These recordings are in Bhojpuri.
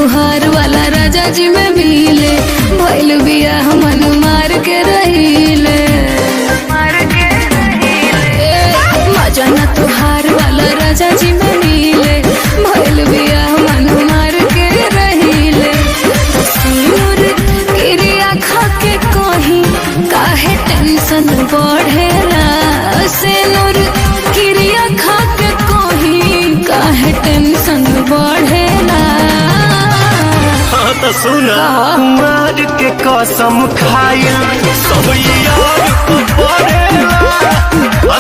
तुहार वाला राजा जी में मिले, भइल बिया मन मार के रहीले। मजा न तुहार वाला राजा जी में मिले, भइल बिया मन मार के रहीले। सिनुर क्रिया खा के कहीं काहे टेंशन बढ़ेला, सिनुर क्रिया खा के कहीं काहे टेंशन बढ़ेला। हाँ तो सुना कुमार के कसम खाइल सब यार को पड़ेला,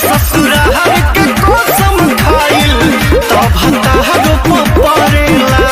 ससुराल के कसम खाइल तब हतार को पड़ेला।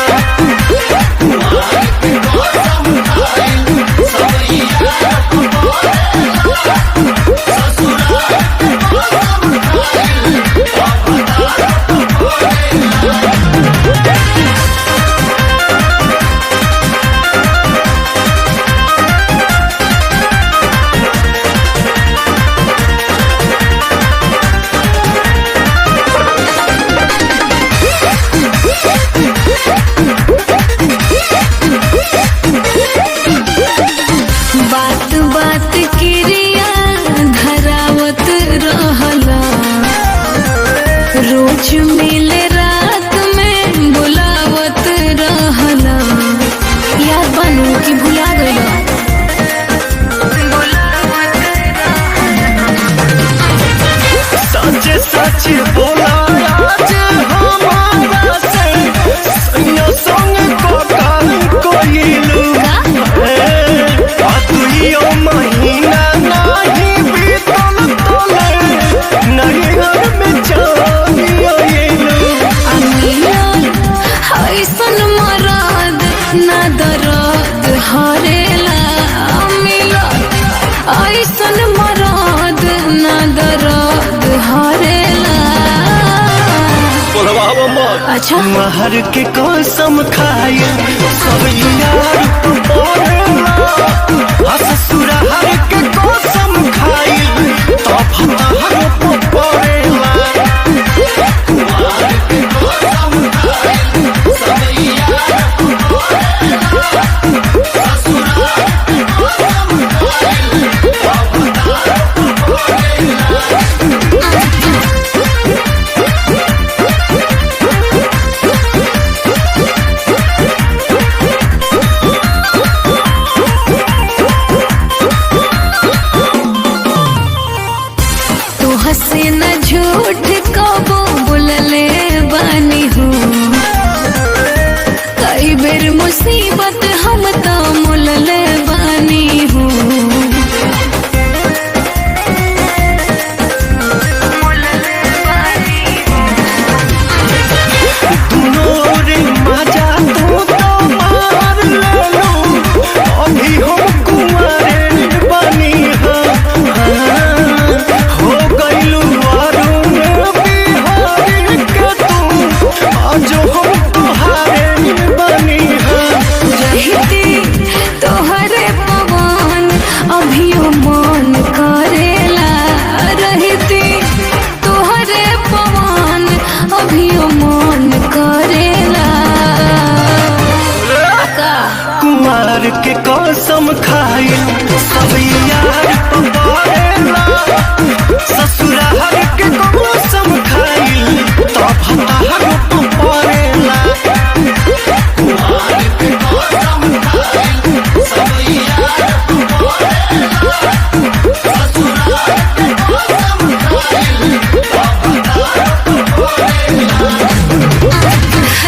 बात बात क्रिया धरावत रहला, रोज मिले रात में बुलावत रहला। यार बनू की भुला गया। सच सच बोला आज हमारा से सैया संग कोइलू तुइयो महीना नहीं बीतल तोले नहीं घर में जानियो अमीर ऐसन मराद ना दर्द हरेला, अमीर ऐसन मराद ना दर्द हरेला। बोलवाओ मत। अच्छा महर के कसम खाए सब यार को पड़ेला, ससुराल के कसम खाए तब हतार को पड़ेला। हंसी न झूठ कबो बोलले बानी हूँ, कई बेर मुसीबत हम तो मुलले बानी हूँ। तुमोरे मजा तो मार लेलो, अभी हम कुंवारे बनी हो गइलू अरुण बिहारी के तू, आज हम तुहारे बनी रहती तोहरे पवन अभियो मन करेला, रहती तोहरे पवन अभियो मन करेला। कुमार के कसम खाइल सब यार को पड़ेला, ससुराल के कसम खाइल तब हतार को पड़ेला।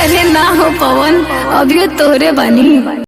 अरे ना हो पवन, अभियो तोहरे बानी।